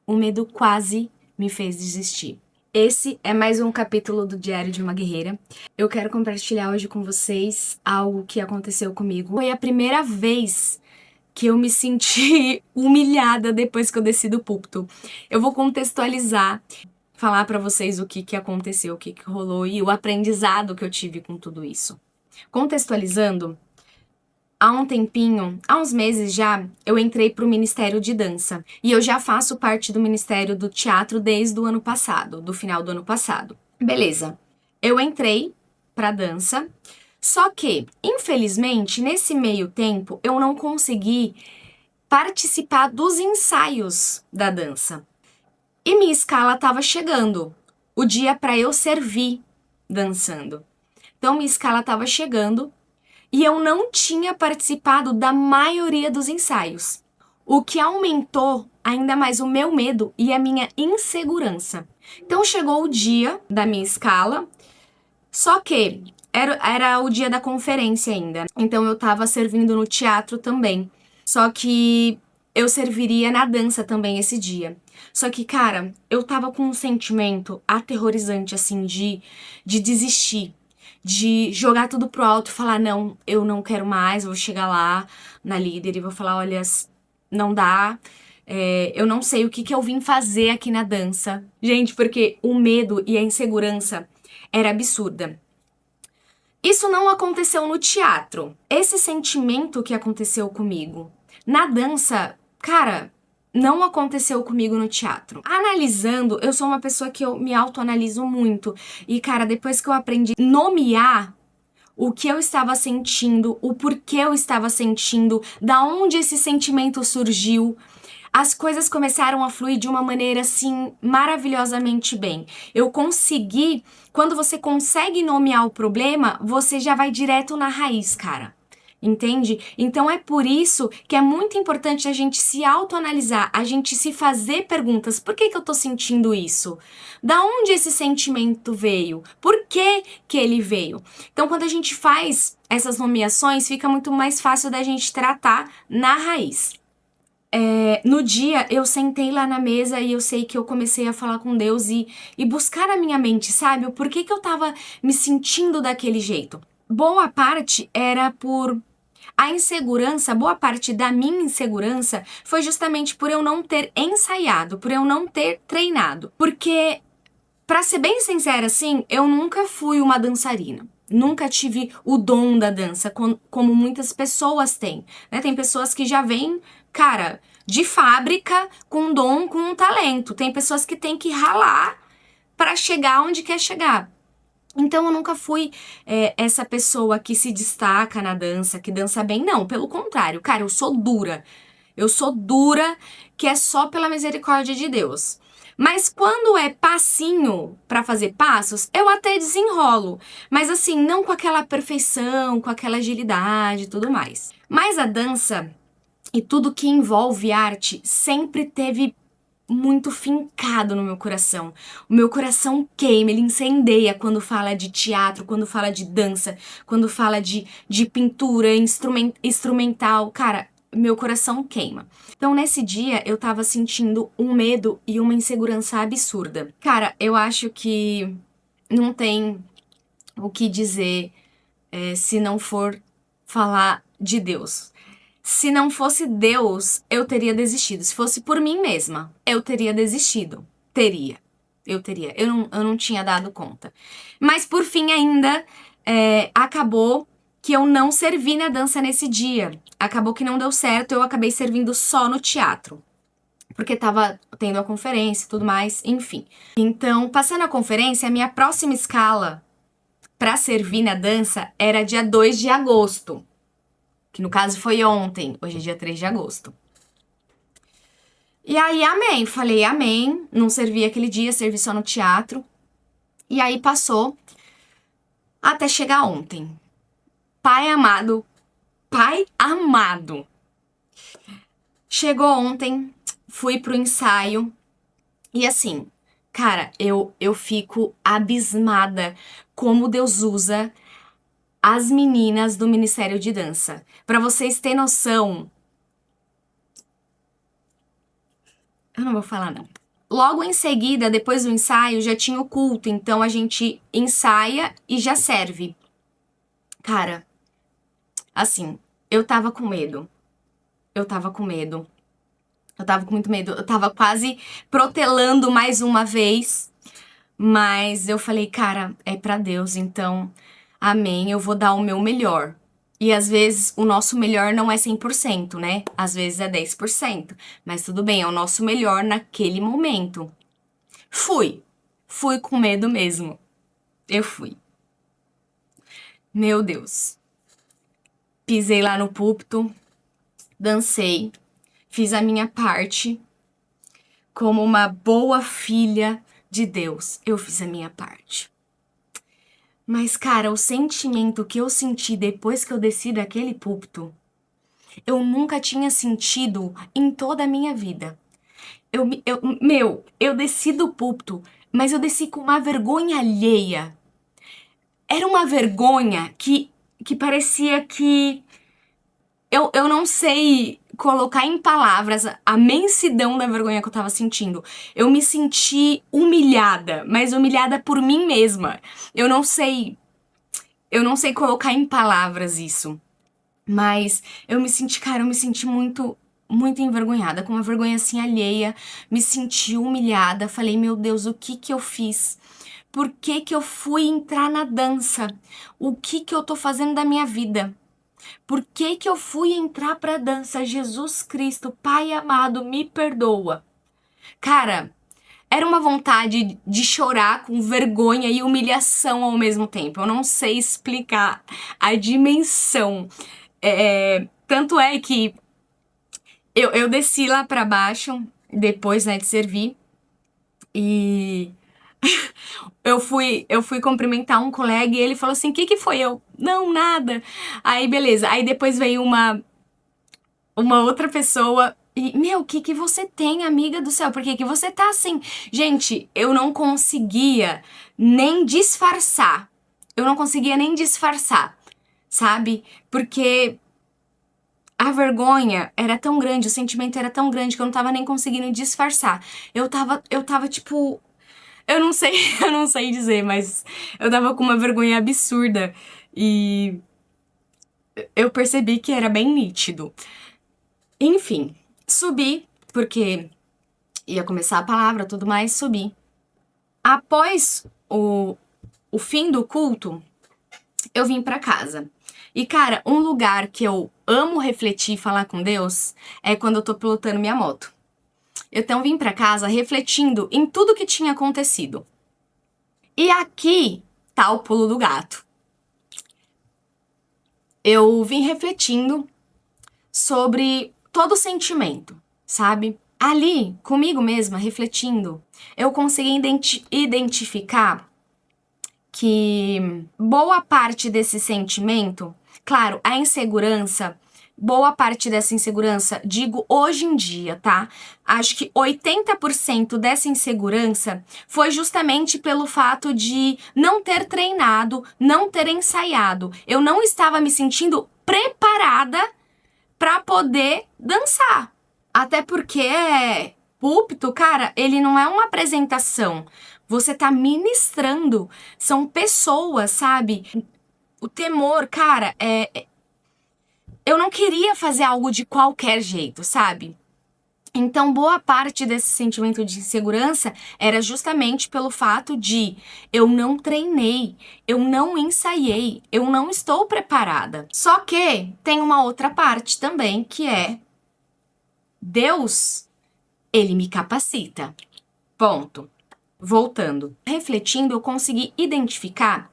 o medo quase me fez desistir. Esse é mais um capítulo do Diário de uma Guerreira. Eu quero compartilhar hoje com vocês algo que aconteceu comigo. Foi a primeira vez que eu me senti humilhada depois que eu desci do púlpito. Eu vou contextualizar, falar pra vocês o que aconteceu, o que rolou e o aprendizado que eu tive com tudo isso. Contextualizando, há um tempinho, há uns meses já, eu entrei pro Ministério de Dança. E eu já faço parte do Ministério do Teatro desde o ano passado, do final do ano passado. Beleza. Eu entrei pra dança, só que, infelizmente, nesse meio tempo, eu não consegui participar dos ensaios da dança. E minha escala estava chegando, o dia para eu servir dançando. Então, minha escala estava chegando e eu não tinha participado da maioria dos ensaios, o que aumentou ainda mais o meu medo e a minha insegurança. Então chegou o dia da minha escala, só que era o dia da conferência ainda, então eu tava servindo no teatro também, só que eu serviria na dança também esse dia. Só que, cara, eu tava com um sentimento aterrorizante, assim, de desistir, de jogar tudo pro alto e falar, não, eu não quero mais, eu vou chegar lá na líder e vou falar, olha, não dá, eu não sei o que eu vim fazer aqui na dança. Gente, porque o medo e a insegurança era absurda. Isso não aconteceu no teatro. Esse sentimento que aconteceu comigo na dança, cara, não aconteceu comigo no teatro. Analisando, eu sou uma pessoa que eu me autoanaliso muito. E, cara, depois que eu aprendi a nomear o que eu estava sentindo, o porquê eu estava sentindo, da onde esse sentimento surgiu, as coisas começaram a fluir de uma maneira, assim, maravilhosamente bem. Eu consegui, quando você consegue nomear o problema, você já vai direto na raiz, cara. Entende? Então é por isso que é muito importante a gente se autoanalisar, a gente se fazer perguntas. Por que eu tô sentindo isso? Da onde esse sentimento veio? Por que ele veio? Então, quando a gente faz essas nomeações, fica muito mais fácil da gente tratar na raiz. No dia, eu sentei lá na mesa e eu sei que eu comecei a falar com Deus e buscar na minha mente, sabe? O porquê que eu tava me sentindo daquele jeito. Boa parte era por a insegurança, boa parte da minha insegurança foi justamente por eu não ter ensaiado, por eu não ter treinado. Porque, pra ser bem sincera, assim, eu nunca fui uma dançarina. Nunca tive o dom da dança, como muitas pessoas têm, né? Tem pessoas que já vêm, cara, de fábrica, com dom, com um talento. Tem pessoas que têm que ralar pra chegar onde quer chegar. Então eu nunca fui essa pessoa que se destaca na dança, que dança bem. Não, pelo contrário, cara, eu sou dura. Eu sou dura, que é só pela misericórdia de Deus. Mas quando é passinho pra fazer passos, eu até desenrolo. Mas assim, não com aquela perfeição, com aquela agilidade e tudo mais. Mas a dança e tudo que envolve arte sempre teve muito fincado no meu coração. O meu coração queima, ele incendeia quando fala de teatro, quando fala de dança, quando fala de pintura, instrumental. Cara, meu coração queima. Então, nesse dia, eu tava sentindo um medo e uma insegurança absurda. Cara, eu acho que não tem o que dizer se não for falar de Deus. Se não fosse Deus, eu teria desistido. Se fosse por mim mesma, eu teria desistido. Eu teria. Eu não tinha dado conta. Mas por fim ainda, acabou que eu não servi na dança nesse dia. Acabou que não deu certo, eu acabei servindo só no teatro. Porque tava tendo a conferência e tudo mais, enfim. Então, passando a conferência, a minha próxima escala pra servir na dança era dia 2 de agosto. Que no caso foi ontem, hoje é dia 3 de agosto. E aí, amém, falei amém, não servi aquele dia, servi só no teatro. E aí passou até chegar ontem. Pai amado, pai amado. Chegou ontem, fui pro ensaio e assim, cara, eu fico abismada como Deus usa as meninas do Ministério de Dança. Pra vocês terem noção, Eu não vou falar, não. Logo em seguida, depois do ensaio, já tinha o culto. Então, a gente ensaia e já serve. Cara, assim, eu tava com medo. Eu tava com medo. Eu tava com muito medo. Eu tava quase protelando mais uma vez. Mas eu falei, cara, é pra Deus, então, amém, eu vou dar o meu melhor. E às vezes o nosso melhor não é 100%, né? Às vezes é 10%. Mas tudo bem, é o nosso melhor naquele momento. Fui. Fui com medo mesmo. Eu fui. Meu Deus. Pisei lá no púlpito, dancei, fiz a minha parte. Como uma boa filha de Deus, eu fiz a minha parte. Mas, cara, o sentimento que eu senti depois que eu desci daquele púlpito, eu nunca tinha sentido em toda a minha vida. Eu desci do púlpito, mas eu desci com uma vergonha alheia. Era uma vergonha que parecia que... Eu não sei colocar em palavras a mensidão da vergonha que eu tava sentindo. Eu me senti humilhada, mas humilhada por mim mesma. Eu não sei colocar em palavras isso. Mas eu me senti, cara, eu me senti muito envergonhada, com uma vergonha assim alheia, me senti humilhada, falei, meu Deus, o que que eu fiz? Por que que eu fui entrar na dança? O que que eu tô fazendo da minha vida? Por que que eu fui entrar pra dança? Jesus Cristo, Pai amado, me perdoa. Cara, era uma vontade de chorar com vergonha e humilhação ao mesmo tempo. Eu não sei explicar a dimensão. Tanto é que eu desci lá pra baixo, depois, né, de servir, e eu fui cumprimentar um colega e ele falou assim, o que que foi? Eu, não, nada. Aí, beleza. Aí depois veio uma outra pessoa e, meu, o que que você tem, amiga do céu? Por que que você tá assim? Gente, eu não conseguia nem disfarçar. Eu não conseguia nem disfarçar, sabe? Porque a vergonha era tão grande, o sentimento era tão grande que eu não tava nem conseguindo disfarçar. Eu tava tipo, eu não sei, eu não sei dizer, mas eu tava com uma vergonha absurda e eu percebi que era bem nítido. Enfim, subi, porque ia começar a palavra, tudo mais, subi. Após o fim do culto, eu vim pra casa. E, cara, um lugar que eu amo refletir e falar com Deus é quando eu tô pilotando minha moto. Então, vim pra casa refletindo em tudo que tinha acontecido. E aqui tá o pulo do gato. Eu vim refletindo sobre todo o sentimento, sabe? Ali, comigo mesma, refletindo, eu consegui identificar que boa parte desse sentimento, claro, a insegurança, boa parte dessa insegurança, digo hoje em dia, tá? Acho que 80% dessa insegurança foi justamente pelo fato de não ter treinado, não ter ensaiado. Eu não estava me sentindo preparada pra poder dançar. Até porque púlpito, cara, ele não é uma apresentação. Você tá ministrando. São pessoas, sabe? O temor, cara, eu não queria fazer algo de qualquer jeito, sabe? Então, boa parte desse sentimento de insegurança era justamente pelo fato de eu não treinei, eu não ensaiei, eu não estou preparada. Só que tem uma outra parte também, que é Deus, ele me capacita. Ponto. Voltando. Refletindo, eu consegui identificar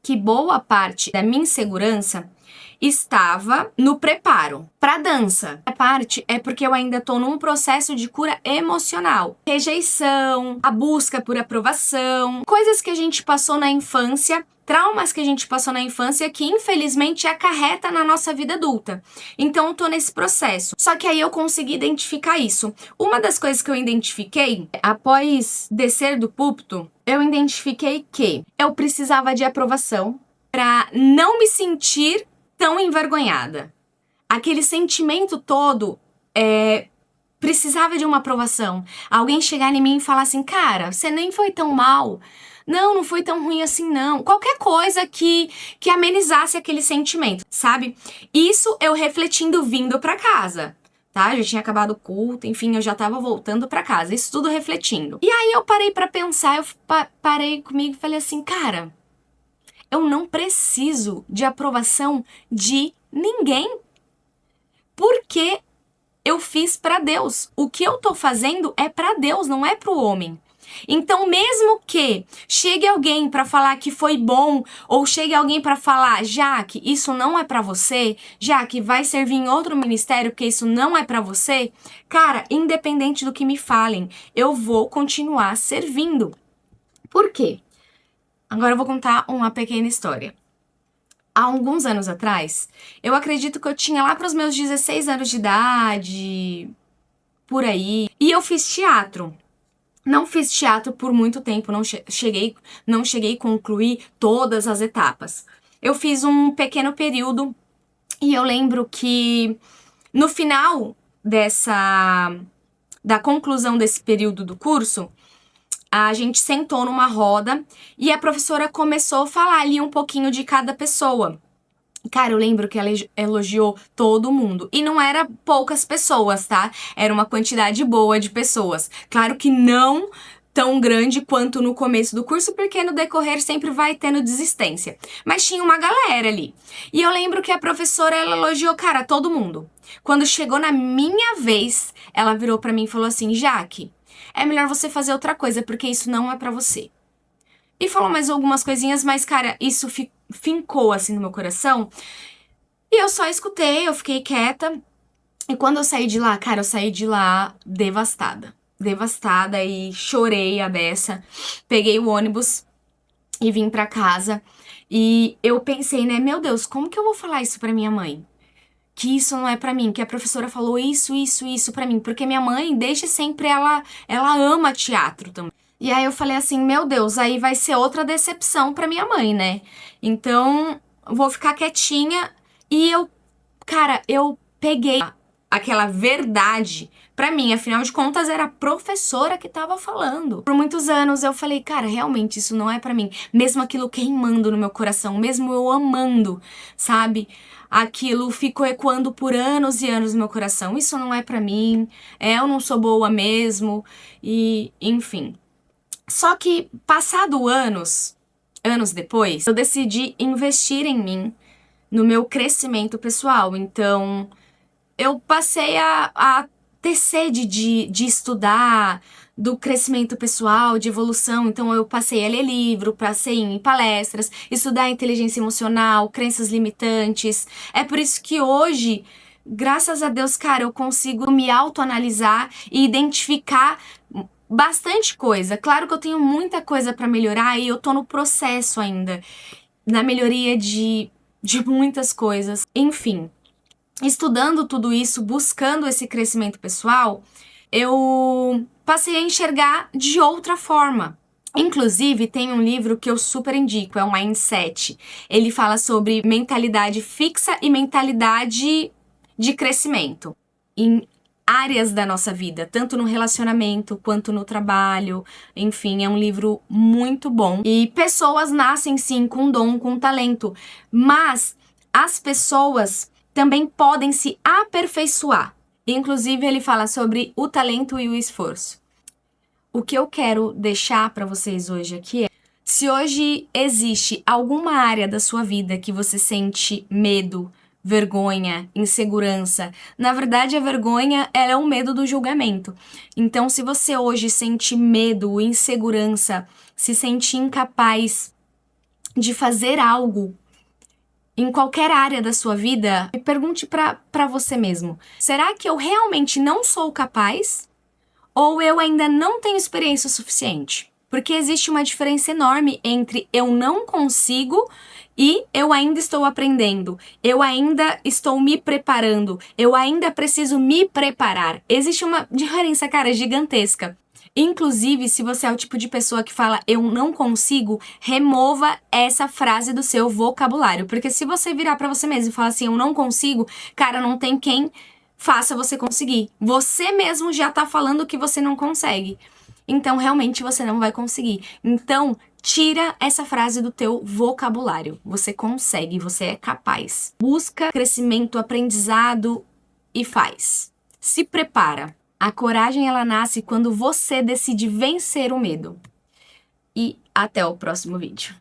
que boa parte da minha insegurança estava no preparo para dança. A parte é porque eu ainda tô num processo de cura emocional. Rejeição, a busca por aprovação, coisas que a gente passou na infância, traumas que a gente passou na infância que infelizmente acarreta na nossa vida adulta. Então eu tô nesse processo. Só que aí eu consegui identificar isso. Uma das coisas que eu identifiquei após descer do púlpito, eu identifiquei que eu precisava de aprovação para não me sentir tão envergonhada. Aquele sentimento todo precisava de uma aprovação. Alguém chegar em mim e falar assim, cara, você nem foi tão mal. Não foi tão ruim assim, não. Qualquer coisa que amenizasse aquele sentimento, sabe? Isso eu refletindo vindo pra casa, tá? Já tinha acabado o culto, enfim, eu já tava voltando pra casa. Isso tudo refletindo. E aí eu parei pra pensar, eu parei comigo e falei assim, cara, eu não preciso de aprovação de ninguém. Porque eu fiz pra Deus. O que eu tô fazendo é pra Deus, não é pro homem. Então, mesmo que chegue alguém para falar que foi bom, ou chegue alguém para falar, Jaque, isso não é para você, Jaque, vai servir em outro ministério porque isso não é para você, cara, independente do que me falem, eu vou continuar servindo. Por quê? Agora eu vou contar uma pequena história. Há alguns anos atrás, eu acredito que eu tinha lá para os meus 16 anos de idade, por aí, e eu fiz teatro. Não fiz teatro por muito tempo, não cheguei a concluir todas as etapas. Eu fiz um pequeno período e eu lembro que no final da conclusão desse período do curso, a gente sentou numa roda e a professora começou a falar ali um pouquinho de cada pessoa. Cara, eu lembro que ela elogiou todo mundo. E não era poucas pessoas, tá? Era uma quantidade boa de pessoas. Claro que não tão grande quanto no começo do curso, porque no decorrer sempre vai tendo desistência. Mas tinha uma galera ali. E eu lembro que a professora, ela elogiou, cara, todo mundo. Quando chegou na minha vez, ela virou pra mim e falou assim, Jaque, é melhor você fazer outra coisa, porque isso não é pra você. E falou mais algumas coisinhas, mas, cara, isso fincou, assim, no meu coração. E eu só escutei, eu fiquei quieta. E quando eu saí de lá, cara, eu saí de lá devastada. Devastada e chorei a beça. Peguei o ônibus e vim pra casa. E eu pensei, né, meu Deus, como que eu vou falar isso pra minha mãe? Que isso não é pra mim, que a professora falou isso pra mim. Porque minha mãe, desde sempre, ela ama teatro também. E aí eu falei assim, meu Deus, aí vai ser outra decepção pra minha mãe, né? Então, vou ficar quietinha. E eu peguei aquela verdade pra mim. Afinal de contas, era a professora que tava falando. Por muitos anos eu falei, cara, realmente isso não é pra mim. Mesmo aquilo queimando no meu coração, mesmo eu amando, sabe? Aquilo ficou ecoando por anos e anos no meu coração. Isso não é pra mim, eu não sou boa mesmo, e enfim. Só que, passado anos depois, eu decidi investir em mim, no meu crescimento pessoal. Então, eu passei a ter sede de estudar, do crescimento pessoal, de evolução. Então, eu passei a ler livro, passei a ir em palestras, estudar inteligência emocional, crenças limitantes. É por isso que hoje, graças a Deus, cara, eu consigo me autoanalisar e identificar bastante coisa. Claro que eu tenho muita coisa pra melhorar e eu tô no processo ainda, na melhoria de muitas coisas. Enfim, estudando tudo isso, buscando esse crescimento pessoal, eu passei a enxergar de outra forma. Inclusive, tem um livro que eu super indico, é o Mindset. Ele fala sobre mentalidade fixa e mentalidade de crescimento em áreas da nossa vida, tanto no relacionamento quanto no trabalho. Enfim, é um livro muito bom. E pessoas nascem sim com dom, com talento, mas as pessoas também podem se aperfeiçoar. Inclusive, ele fala sobre o talento e o esforço. O que eu quero deixar para vocês hoje aqui é: se hoje existe alguma área da sua vida que você sente medo, vergonha, insegurança, na verdade a vergonha é um medo do julgamento. Então, se você hoje sente medo, insegurança, se sente incapaz de fazer algo em qualquer área da sua vida, pergunte pra você mesmo: será que eu realmente não sou capaz? Ou eu ainda não tenho experiência suficiente? Porque existe uma diferença enorme entre eu não consigo e eu ainda estou aprendendo, eu ainda estou me preparando, eu ainda preciso me preparar. Existe uma diferença, cara, gigantesca. Inclusive, se você é o tipo de pessoa que fala eu não consigo, remova essa frase do seu vocabulário. Porque se você virar pra você mesmo e falar assim, eu não consigo, cara, não tem quem faça você conseguir. Você mesmo já tá falando que você não consegue. Então, realmente, você não vai conseguir. Então, tira essa frase do teu vocabulário. Você consegue, você é capaz. Busca crescimento, aprendizado e faz. Se prepara. A coragem, ela nasce quando você decide vencer o medo. E até o próximo vídeo.